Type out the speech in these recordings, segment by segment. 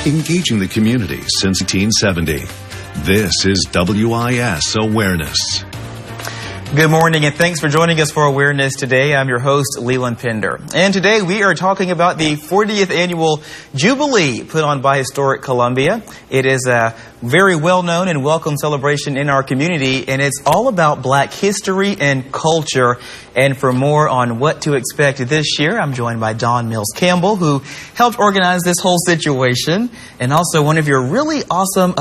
engaging the community since 1870. This is WIS Awareness. Good morning, and thanks for joining us for Awareness today. I'm your host, Leland Pender. And today we are talking about the 40th annual Jubilee put on by Historic Columbia. It is a very well-known and welcome celebration in our community, and it's all about Black history and culture. And for more on what to expect this year, I'm joined by Dawn Mills Campbell, who helped organize this whole situation, and also one of your really awesome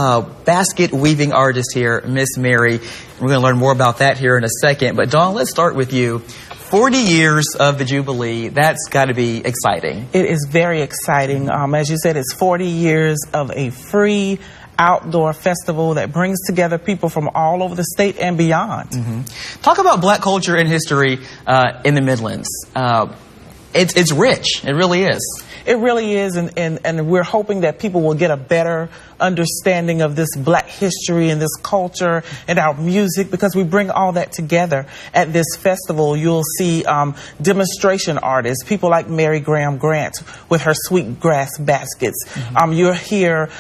basket weaving artists here, Miss Mary. We're going to learn more about that here in a second. But Dawn, let's start with you. 40 years of the Jubilee, that's got to be exciting. It is very exciting. As you said, it's 40 years of a free outdoor festival that brings together people from all over the state and beyond. Talk about Black culture and history in the Midlands. It's rich. It really is. It really is, and we're hoping that people will get a better understanding of this Black history and this culture and our music, because we bring all that together at this festival. You'll see demonstration artists, people like Mary Graham Grant with her sweetgrass baskets. You'll hear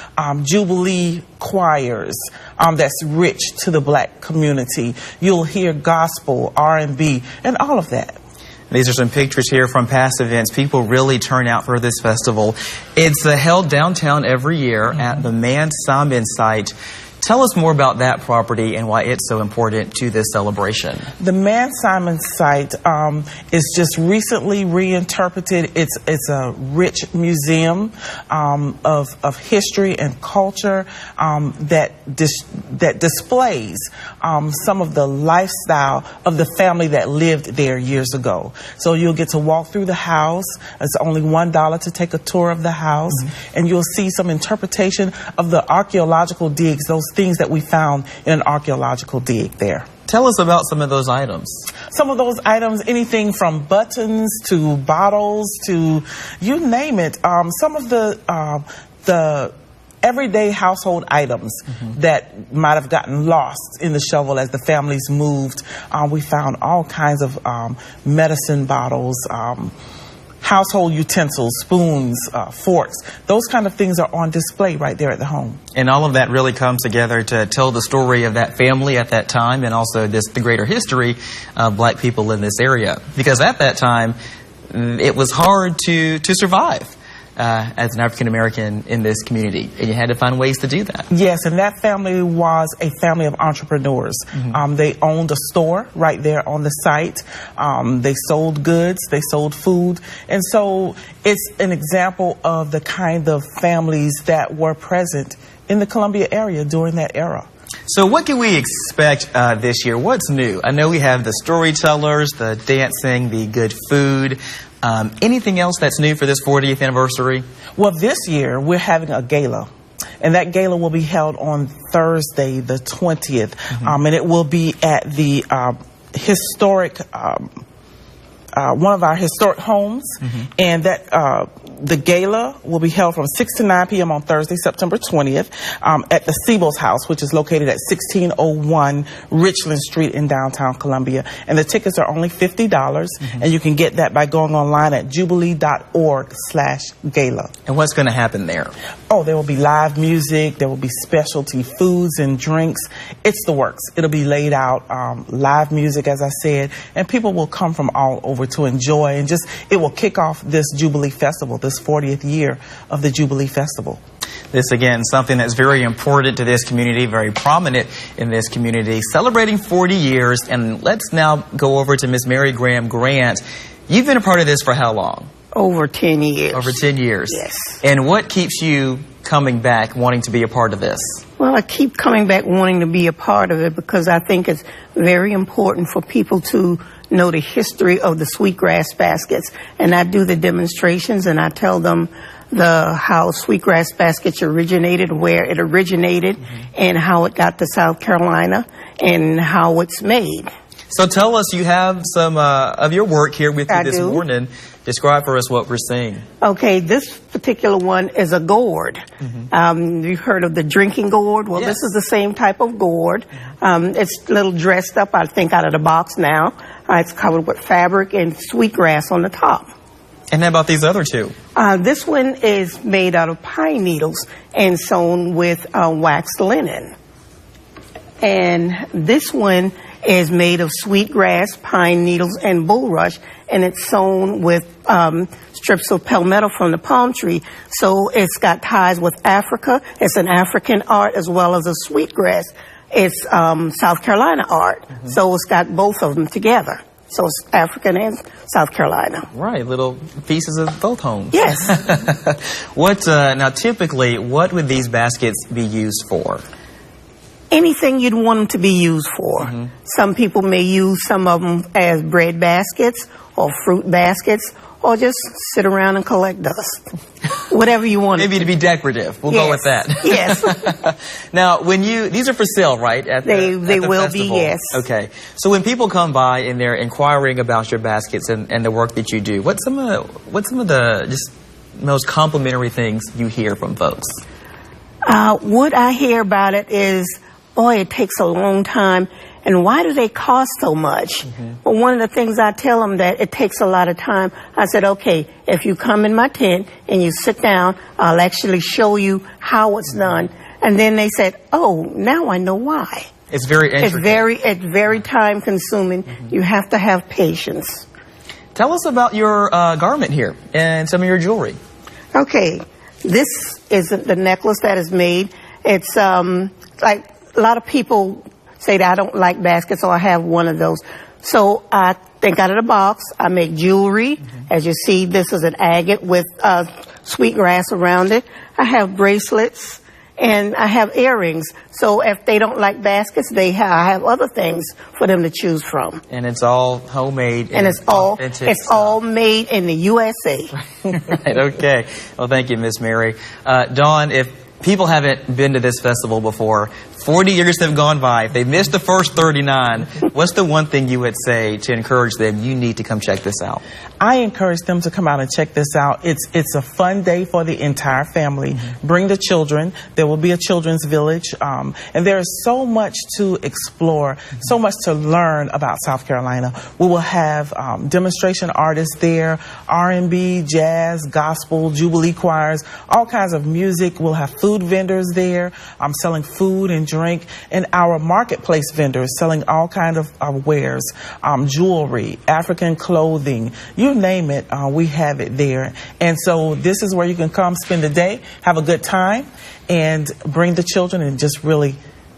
Jubilee choirs that's rich to the Black community. You'll hear gospel, R&B, and all of that. These are some pictures here from past events. People really turn out for this festival. It's held downtown every year at the Man Simon site. Tell us more about that property and why it's so important to this celebration. The Man Simon site is just recently reinterpreted. It's a rich museum of history and culture that displays some of the lifestyle of the family that lived there years ago. So you'll get to walk through the house. It's only $1 to take a tour of the house, and you'll see some interpretation of the archaeological digs, those things that we found in an archaeological dig there. Tell us about some of those items. Some of those items, anything from buttons to bottles to you name it. Some of the everyday household items that might have gotten lost in the shovel as the families moved. We found all kinds of medicine bottles, household utensils, spoons, forks. Those kind of things are on display right there at the home. And all of that really comes together to tell the story of that family at that time, and also the greater history of Black people in this area. Because at that time, it was hard to survive as an African American in this community, and you had to find ways to do that. Yes, and that family was a family of entrepreneurs. They owned a store right there on the site. They sold goods, they sold food, and so it's an example of the kind of families that were present in the Columbia area during that era. So what can we expect this year? What's new? I know we have the storytellers, the dancing, the good food. Anything else that's new for this 40th anniversary? Well, this year we're having a gala, and that gala will be held on Thursday, the 20th, and it will be at the historic, one of our historic homes, and that the gala will be held from 6 to 9 p.m. on Thursday, September 20th, at the Siebel's house, which is located at 1601 Richland Street in downtown Columbia. And the tickets are only $50, and you can get that by going online at jubilee.org/gala. And what's going to happen there? Oh, there will be live music, there will be specialty foods and drinks. It's the works. It'll be laid out, live music, as I said, and people will come from all over to enjoy, and it will kick off this Jubilee Festival, this 40th year of the Jubilee Festival. This, again, something that's very important to this community, very prominent in this community, celebrating 40 years. And let's now go over to Miss Mary Graham Grant. You've been a part of this for how long? Over 10 years. Over 10 years. Yes. And what keeps you coming back, wanting to be a part of this? Well, I keep coming back wanting to be a part of it because I think it's very important for people to know the history of the sweetgrass baskets. And I do the demonstrations, and I tell them how sweetgrass baskets originated, where it originated, and how it got to South Carolina, and how it's made. So tell us, you have some of your work here with you this morning. Describe for us what we're seeing. Okay, this particular one is a gourd. You've heard of the drinking gourd? Well, this is the same type of gourd. It's a little dressed up, I think, out of the box now. It's covered with fabric and sweetgrass on the top. And how about these other two? This one is made out of pine needles and sewn with waxed linen. And this one is made of sweetgrass, pine needles, and bulrush, and it's sewn with strips of palmetto from the palm tree. So it's got ties with Africa. It's an African art as well as a sweetgrass. It's South Carolina art. So it's got both of them together. So it's African and South Carolina. Right, little pieces of both homes. Yes. Now, typically, what would these baskets be used for? Anything you'd want them to be used for. Some people may use some of them as bread baskets or fruit baskets, or just sit around and collect dust. Whatever you want. Maybe to be decorative. We'll go with that. Yes. Now, these are for sale, right? At they the will festival. be, yes. Okay. So when people come by and they're inquiring about your baskets and the work that you do, what's some of the just most complimentary things you hear from folks? What I hear about it is, boy, it takes a long time. And why do they cost so much? Well, one of the things I tell them that it takes a lot of time. I said, okay, if you come in my tent and you sit down, I'll actually show you how it's done. And then they said, oh, now I know why. It's very intricate. It's very time consuming. You have to have patience. Tell us about your garment here and some of your jewelry. Okay, this is the necklace that is made. It's like a lot of people say that I don't like baskets, or I have one of those. So I think out of the box. I make jewelry. As you see, this is an agate with sweetgrass around it. I have bracelets, and I have earrings. So if they don't like baskets, I have other things for them to choose from. And it's all homemade. And it's all made in the USA. Right, okay. Well, thank you, Miss Mary. Dawn, if people haven't been to this festival before, 40 years have gone by. If they missed the first 39, what's the one thing you would say to encourage them, you need to come check this out? I encourage them to come out and check this out. It's a fun day for the entire family. Bring the children. There will be a children's village. And there is so much to explore, so much to learn about South Carolina. We will have demonstration artists there, R&B, jazz, gospel, Jubilee choirs, all kinds of music. We'll have food vendors there selling food and drink, and our marketplace vendors selling all kinds of wares, jewelry, African clothing, you name it, we have it there. And so this is where you can come spend the day, have a good time, and bring the children and just really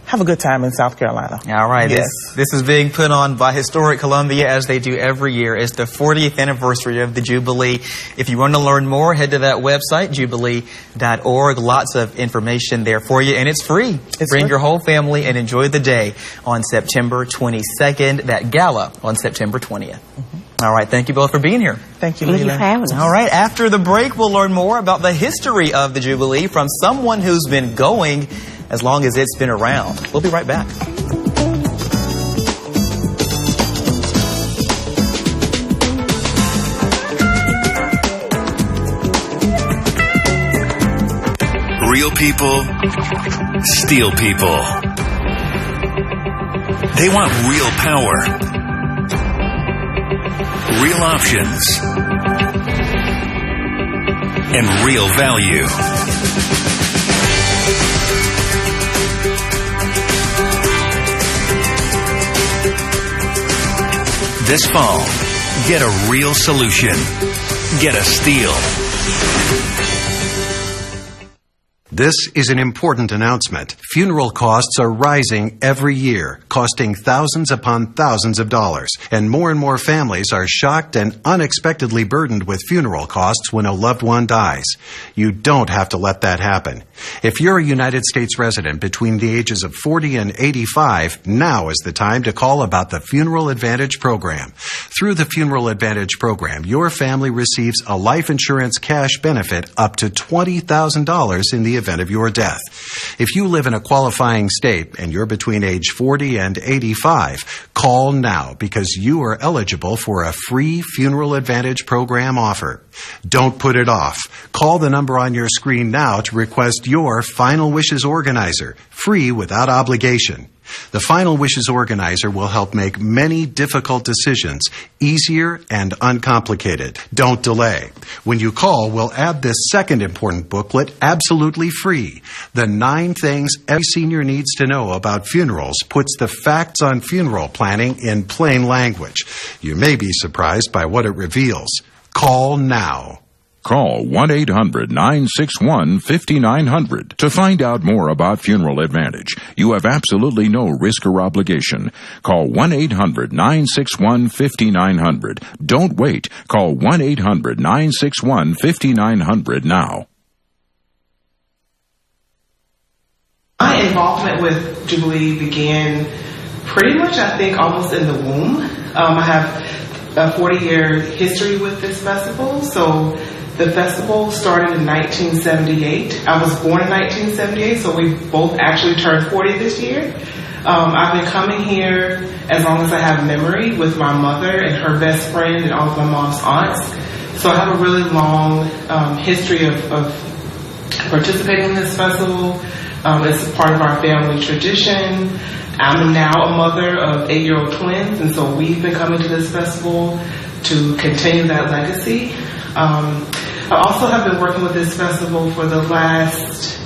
have a good time in South Carolina. All right. Yes. This is being put on by Historic Columbia, as they do every year. It's the 40th anniversary of the Jubilee. If you want to learn more, head to that website, jubilee.org. Lots of information there for you, and it's free. Bring your whole family and enjoy the day on September 22nd, that gala on September 20th. All right. Thank you both for being here. Thank you, Thank you Leland. for having us. All right. After the break, we'll learn more about the history of the Jubilee from someone who's been going as long as it's been around. We'll be right back. Real people, steal people. They want real power, real options, and real value. This fall, get a real solution. Get a steal. This is an important announcement. Funeral costs are rising every year, costing thousands upon thousands of dollars. And more families are shocked and unexpectedly burdened with funeral costs when a loved one dies. You don't have to let that happen. If you're a United States resident between the ages of 40 and 85, now is the time to call about the Funeral Advantage Program. Through the Funeral Advantage Program, your family receives a life insurance cash benefit up to $20,000 in the event of your death. If you live in a qualifying state and you're between age 40 and 85, Call now because you are eligible for a free Funeral Advantage program offer. Don't put it off. Call the number on your screen now to request your Final Wishes organizer, free without obligation. The Final Wishes organizer will help make many difficult decisions easier and uncomplicated. Don't delay. When you call, we'll add this second important booklet absolutely free. The 9 things every senior needs to know about funerals puts the facts on funeral planning in plain language. You may be surprised by what it reveals. Call now. Call 1-800-961-5900 to find out more about Funeral Advantage. You have absolutely no risk or obligation. Call 1-800-961-5900. Don't wait. Call 1-800-961-5900 now. My involvement with Jubilee began pretty much, I think, almost in the womb. I have a 40-year history with this festival, so the festival started in 1978. I was born in 1978, so we both actually turned 40 this year. I've been coming here as long as I have memory with my mother and her best friend and all of my mom's aunts. So I have a really long history of participating in this festival. It's a part of our family tradition. I'm now a mother of 8-year-old twins, and so we've been coming to this festival to continue that legacy. I also have been working with this festival for the last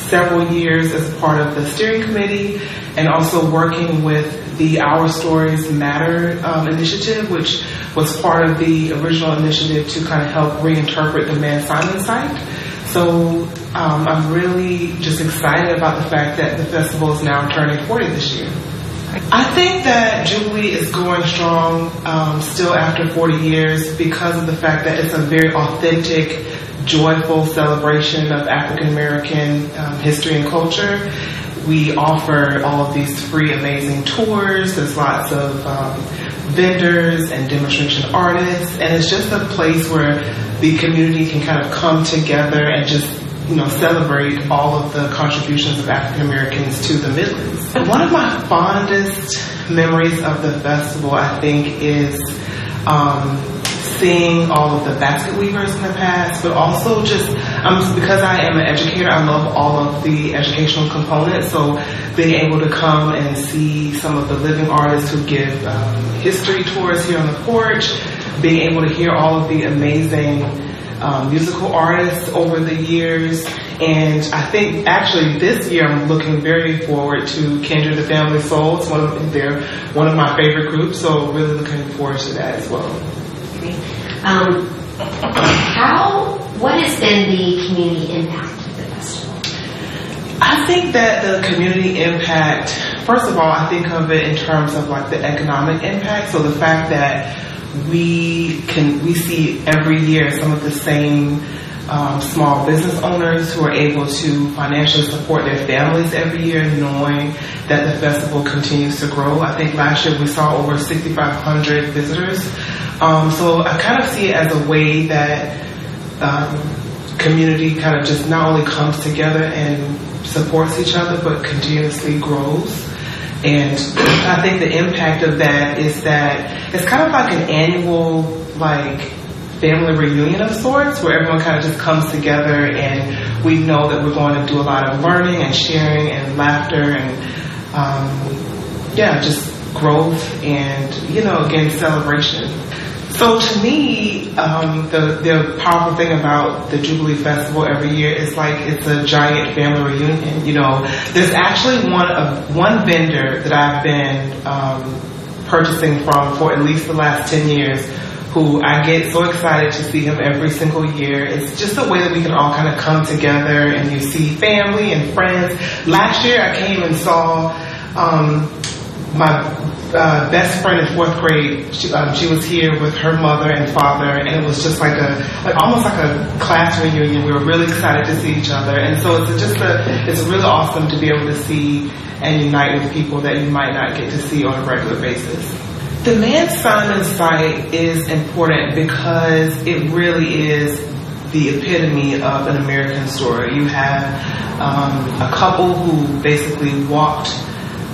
several years as part of the steering committee and also working with the Our Stories Matter initiative, which was part of the original initiative to kind of help reinterpret the Man Simon site. So I'm really just excited about the fact that the festival is now turning 40 this year. I think that Jubilee is going strong still after 40 years because of the fact that it's a very authentic, joyful celebration of African American history and culture. We offer all of these free, amazing tours. There's lots of vendors and demonstration artists, and it's just a place where the community can kind of come together and just celebrate all of the contributions of African Americans to the Midlands. One of my fondest memories of the festival, I think, is seeing all of the basket weavers in the past, but also just because I am an educator, I love all of the educational components. So being able to come and see some of the living artists who give history tours here on the porch, being able to hear all of the amazing musical artists over the years. And I think actually this year I'm looking very forward to Kindred the Family Soul. They're one of my favorite groups, so really looking forward to that as well. Great. What has been the community impact of the festival? I think that the community impact, first of all, I think of it in terms of like the economic impact. So the fact that we see every year some of the same small business owners who are able to financially support their families every year, knowing that the festival continues to grow. I think last year we saw over 6,500 visitors. So I kind of see it as a way that community kind of just not only comes together and supports each other, but continuously grows. And I think the impact of that is that it's kind of like an annual, family reunion of sorts, where everyone kind of just comes together and we know that we're going to do a lot of learning and sharing and laughter and, just growth and, again, celebration. So to me, the powerful thing about the Jubilee Festival every year is it's a giant family reunion. There's actually one vendor that I've been purchasing from for at least the last 10 years, who I get so excited to see him every single year. It's just a way that we can all kind of come together and you see family and friends. Last year I came and saw my best friend in 4th grade. She was here with her mother and father, and it was just almost like a class reunion. We were really excited to see each other, and so it's really awesome to be able to see and unite with people that you might not get to see on a regular basis. The Man Simon site is important because it really is the epitome of an American story. You have a couple who basically walked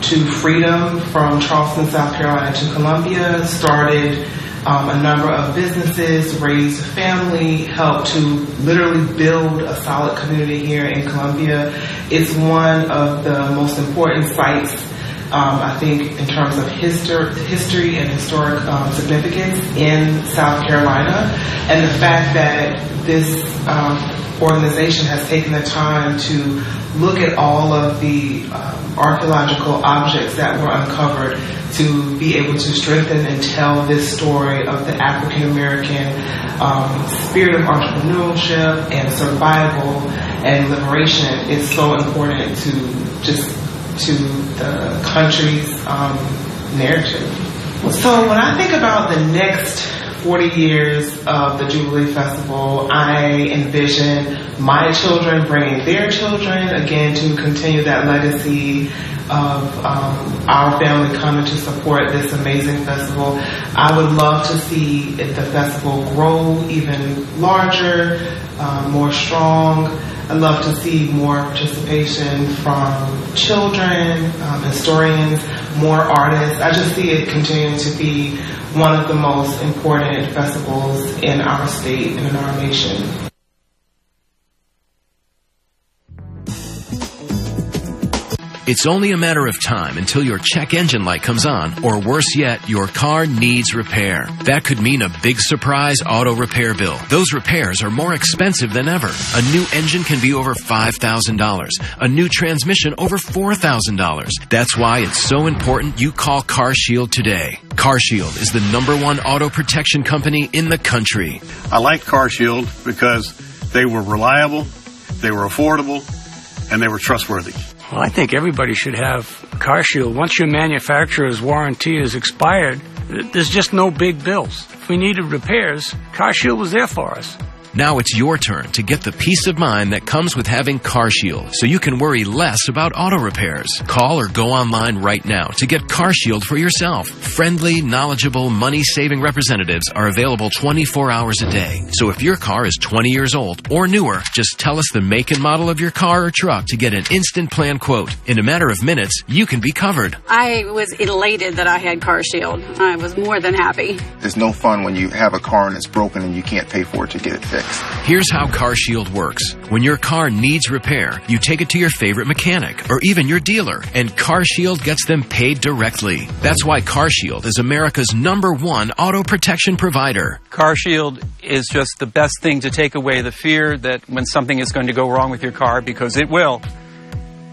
to freedom from Charleston, South Carolina to Columbia, started a number of businesses, raised a family, helped to literally build a solid community here in Columbia. It's one of the most important sites, I think, in terms of history and historic significance in South Carolina. And the fact that this organization has taken the time to look at all of the archaeological objects that were uncovered to be able to strengthen and tell this story of the African American spirit of entrepreneurship and survival and liberation is so important to the country's narrative. So when I think about the next 40 years of the Jubilee Festival, I envision my children bringing their children, again, to continue that legacy of our family coming to support this amazing festival. I would love to see the festival grow even larger, more strong. I'd love to see more participation from children, historians, more artists. I just see it continuing to be one of the most important festivals in our state and in our nation. It's only a matter of time until your check engine light comes on, or worse yet, your car needs repair. That could mean a big surprise auto repair bill. Those repairs are more expensive than ever. A new engine can be over $5,000. A new transmission over $4,000. That's why it's so important you call CarShield today. CarShield is the #1 auto protection company in the country. I like CarShield because they were reliable, they were affordable, and they were trustworthy. Well, I think everybody should have CarShield. Once your manufacturer's warranty is expired, there's just no big bills. If we needed repairs, CarShield was there for us. Now it's your turn to get the peace of mind that comes with having CarShield, so you can worry less about auto repairs. Call or go online right now to get CarShield for yourself. Friendly, knowledgeable, money-saving representatives are available 24 hours a day. So if your car is 20 years old or newer, just tell us the make and model of your car or truck to get an instant plan quote. In a matter of minutes, you can be covered. I was elated that I had CarShield. I was more than happy. It's no fun when you have a car and it's broken and you can't pay for it to get it fixed. Here's how CarShield works. When your car needs repair, you take it to your favorite mechanic or even your dealer, and CarShield gets them paid directly. That's why CarShield is America's #1 auto protection provider. CarShield is just the best thing to take away the fear that when something is going to go wrong with your car, because it will,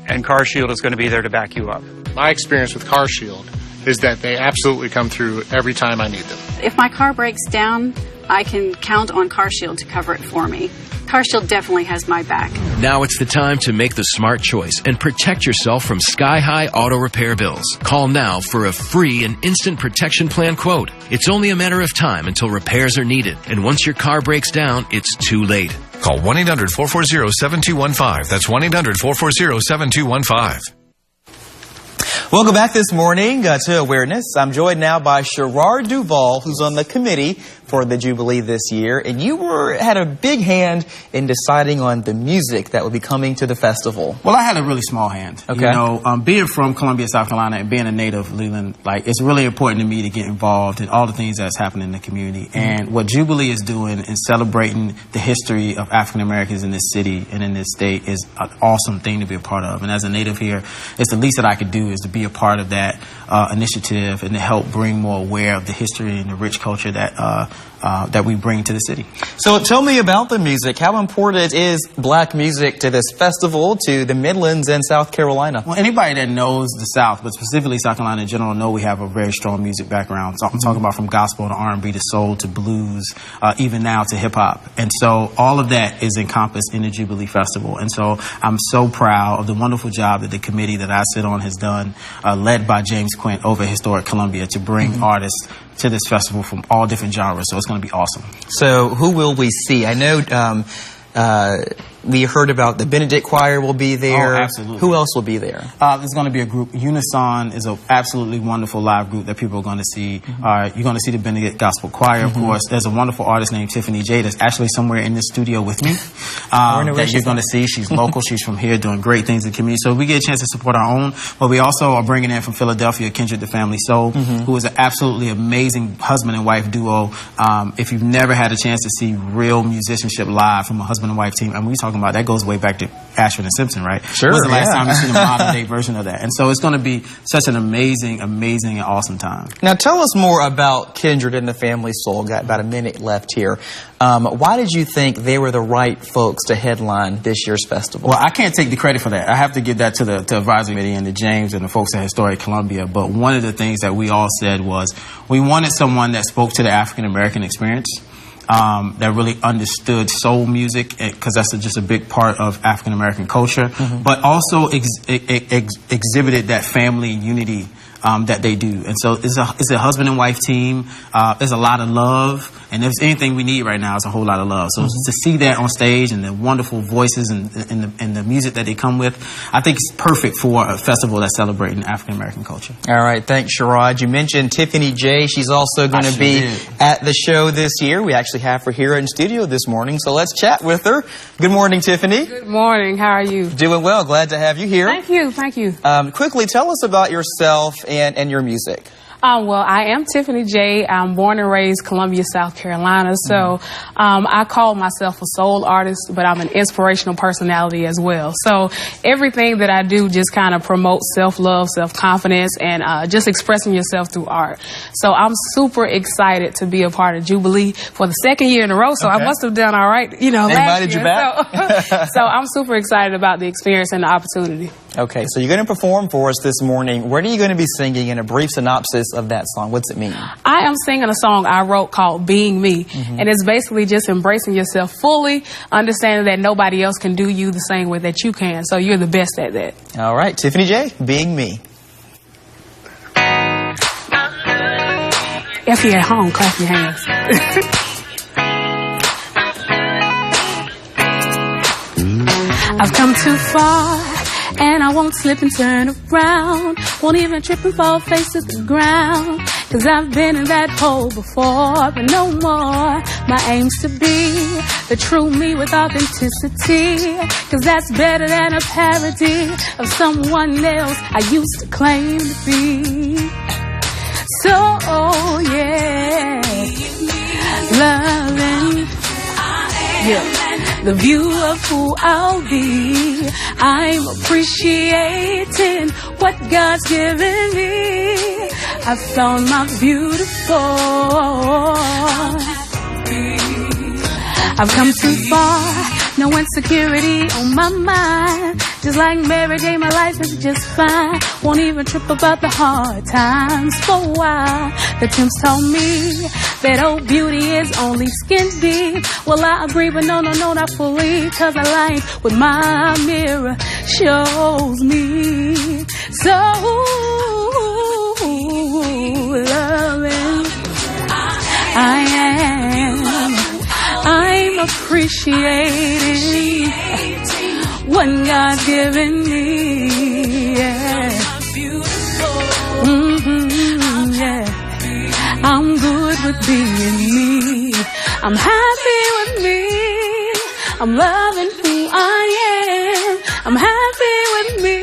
and CarShield is going to be there to back you up. My experience with CarShield is that they absolutely come through every time I need them. If my car breaks down, I can count on CarShield to cover it for me. CarShield definitely has my back. Now it's the time to make the smart choice and protect yourself from sky-high auto repair bills. Call now for a free and instant protection plan quote. It's only a matter of time until repairs are needed, and once your car breaks down, it's too late. Call 1-800-440-7215. That's 1-800-440-7215. Welcome back this morning to Awareness. I'm joined now by Sherrard Duvall, who's on the committee for the Jubilee this year. And you had a big hand in deciding on the music that would be coming to the festival. Well, I had a really small hand. Okay. You know, being from Columbia, South Carolina, and being a native Leland, like, it's really important to me to get involved in all the things that's happening in the community. And what Jubilee is doing in celebrating the history of African Americans in this city and in this state is an awesome thing to be a part of. And as a native here, it's the least that I could do is to be a part of that initiative and to help bring more aware of the history and the rich culture that that we bring to the city. So tell me about the music. How important is black music to this festival, to the Midlands and South Carolina? Well, anybody that knows the South, but specifically South Carolina in general, know we have a very strong music background. So I'm talking about from gospel to R&B to soul to blues, even now to hip-hop. And so all of that is encompassed in the Jubilee Festival. And so I'm so proud of the wonderful job that the committee that I sit on has done, led by James Quint over Historic Columbia, to bring artists to this festival from all different genres. So it's going to be awesome. So who will we see? I know we heard about the Benedict Choir will be there. Oh, absolutely. Who else will be there? There's going to be a group. Unison is an absolutely wonderful live group that people are going to see. You're going to see the Benedict Gospel Choir, of course. There's a wonderful artist named Tiffany J that's actually somewhere in this studio with me. that you're going to see. She's local. She's from here doing great things in the community. So we get a chance to support our own, but we also are bringing in from Philadelphia, Kindred the Family Soul, who is an absolutely amazing husband and wife duo. If you've never had a chance to see real musicianship live from a husband and wife team, I mean, we're talking about that goes way back to Ashford and Simpson, right? Sure. When's the last time you've seen a modern day version of that? And so it's going to be such an amazing, amazing, and awesome time. Now tell us more about Kindred and the Family Soul. Got about a minute left here. Why did you think they were the right folks to headline this year's festival? Well, I can't take the credit for that. I have to give that to the advisory committee and to James and the folks at Historic Columbia. But one of the things that we all said was we wanted someone that spoke to the African American experience. That really understood soul music, because that's just a big part of African American culture, but also exhibited that family unity that they do. And so it's a husband and wife team. There's a lot of love, and if there's anything we need right now, it's a whole lot of love. So to see that on stage and the wonderful voices and the music that they come with, I think it's perfect for a festival that's celebrating African American culture. All right, thanks, Sherrod. You mentioned Tiffany J. She's also going to be at the show this year. We actually have her here in studio this morning, so let's chat with her. Good morning, Tiffany. Good morning. How are you? Doing well. Glad to have you here. Thank you. Thank you. Quickly, tell us about yourself and your music. Well, I am Tiffany J. I'm born and raised Columbia, South Carolina. So I call myself a soul artist, but I'm an inspirational personality as well. So everything that I do just kind of promotes self-love, self-confidence, and just expressing yourself through art. So I'm super excited to be a part of Jubilee for the second year in a row. So I must have done all right, you know, last year. You back. So I'm super excited about the experience and the opportunity. Okay, so you're going to perform for us this morning. What are you going to be singing in a brief synopsis of that song? What's it mean? I am singing a song I wrote called Being Me. And it's basically just embracing yourself fully, understanding that nobody else can do you the same way that you can. So you're the best at that. All right, Tiffany J., Being Me. If you're at home, clap your hands. I've come too far, and I won't slip and turn around. Won't even trip and fall face to the ground. 'Cause I've been in that hole before, but no more. My aim's to be the true me with authenticity. 'Cause that's better than a parody of someone else I used to claim to be. So, yeah, loving, the view of who I'll be. I'm appreciating what God's given me. I found my beautiful. I've come too far, no insecurity on my mind. Just like Mary J, my life is just fine. Won't even trip about the hard times for a while. The temps told me that old beauty is only skin deep. Well, I agree, but no, not fully. 'Cause I like what my mirror shows me. So, loving I am. I'm appreciating what God's given me. Yeah. Yeah. I'm good with being me. I'm happy with me. I'm loving who I am. I'm happy with me.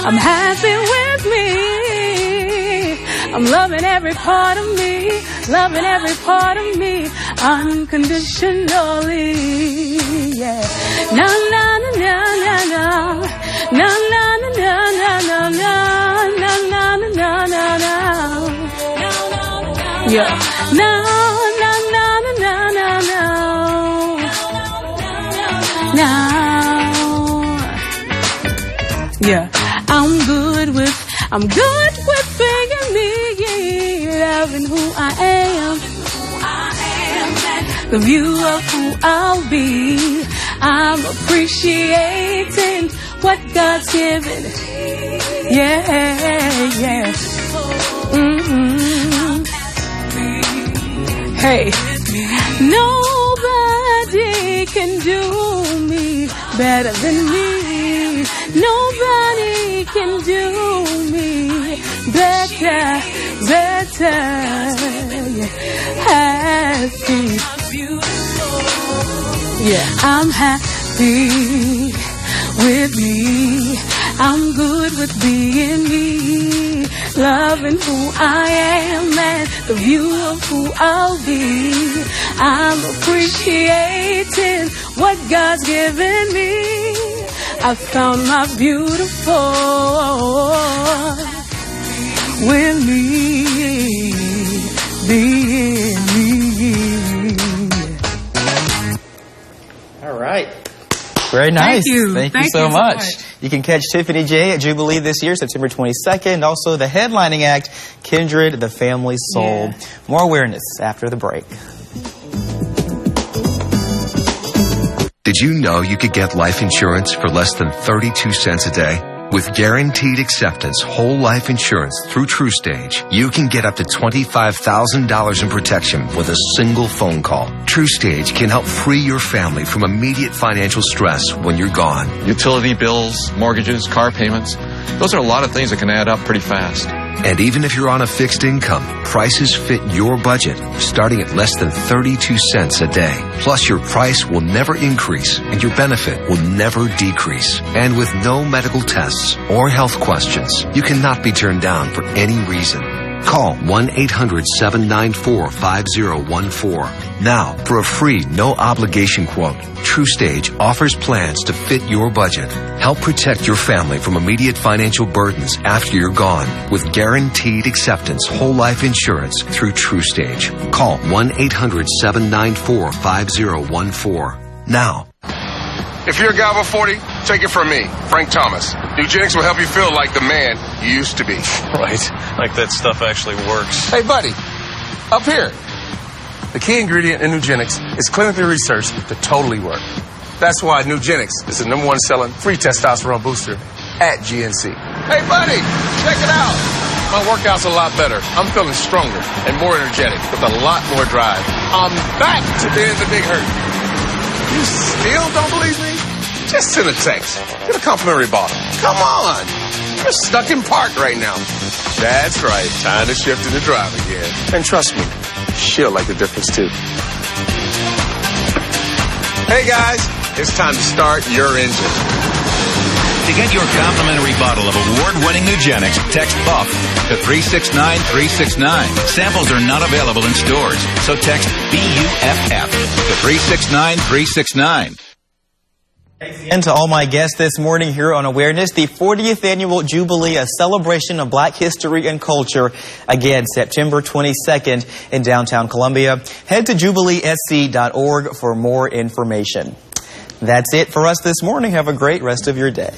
I'm happy with me. I'm loving every part of me. Loving every part of me unconditionally. Yeah. Na na na na na na. Na na na na na na na. Na na na na na na. Yeah. Na na na na na na na. Now. Yeah. I'm good with being me. Loving who I am. The view of who I'll be. I'm appreciating what God's given. Yeah, yeah. Hey, nobody can do me better than me. Nobody can do me better. Happy. I'm happy with me. I'm good with being me. Loving who I am and the view of who I'll be. I'm appreciating what God's given me. I found my beautiful with me, being me. All right. Very nice. Thank you. Thank you so much. You can catch Tiffany J at Jubilee this year, September 22nd. Also, the headlining act, Kindred, the Family Soul. Yeah. More awareness after the break. Did you know you could get life insurance for less than 32 cents a day? With guaranteed acceptance whole life insurance through TrueStage, you can get up to $25,000 in protection with a single phone call. TrueStage can help free your family from immediate financial stress when you're gone. Utility bills, mortgages, car payments, those are a lot of things that can add up pretty fast. And even if you're on a fixed income, prices fit your budget, starting at less than 32 cents a day. Plus, your price will never increase and your benefit will never decrease. And with no medical tests or health questions, you cannot be turned down for any reason. Call 1-800-794-5014 now for a free, no-obligation quote. TrueStage offers plans to fit your budget. Help protect your family from immediate financial burdens after you're gone with guaranteed acceptance whole life insurance through TrueStage. Call 1-800-794-5014 now. If you're a guy over 40, take it from me, Frank Thomas. Nugenics will help you feel like the man you used to be. Right. Like that stuff actually works. Hey, buddy, up here. The key ingredient in Nugenics is clinically researched to totally work. That's why Nugenics is the #1 selling free testosterone booster at GNC. Hey, buddy, check it out. My workout's a lot better. I'm feeling stronger and more energetic with a lot more drive. I'm back to being the big hurt. You still don't believe me? Just send a text. Get a complimentary bottle. Come on. You're stuck in park right now. That's right. Time to shift into drive again. And trust me, she'll like the difference too. Hey guys, it's time to start your engine. To get your complimentary bottle of award-winning Nugenics, text BUFF to 369-369. Samples are not available in stores, so text BUFF to 369-369. And to all my guests this morning here on Awareness, the 40th Annual Jubilee, a celebration of Black history and culture. Again, September 22nd in downtown Columbia. Head to jubileesc.org for more information. That's it for us this morning. Have a great rest of your day.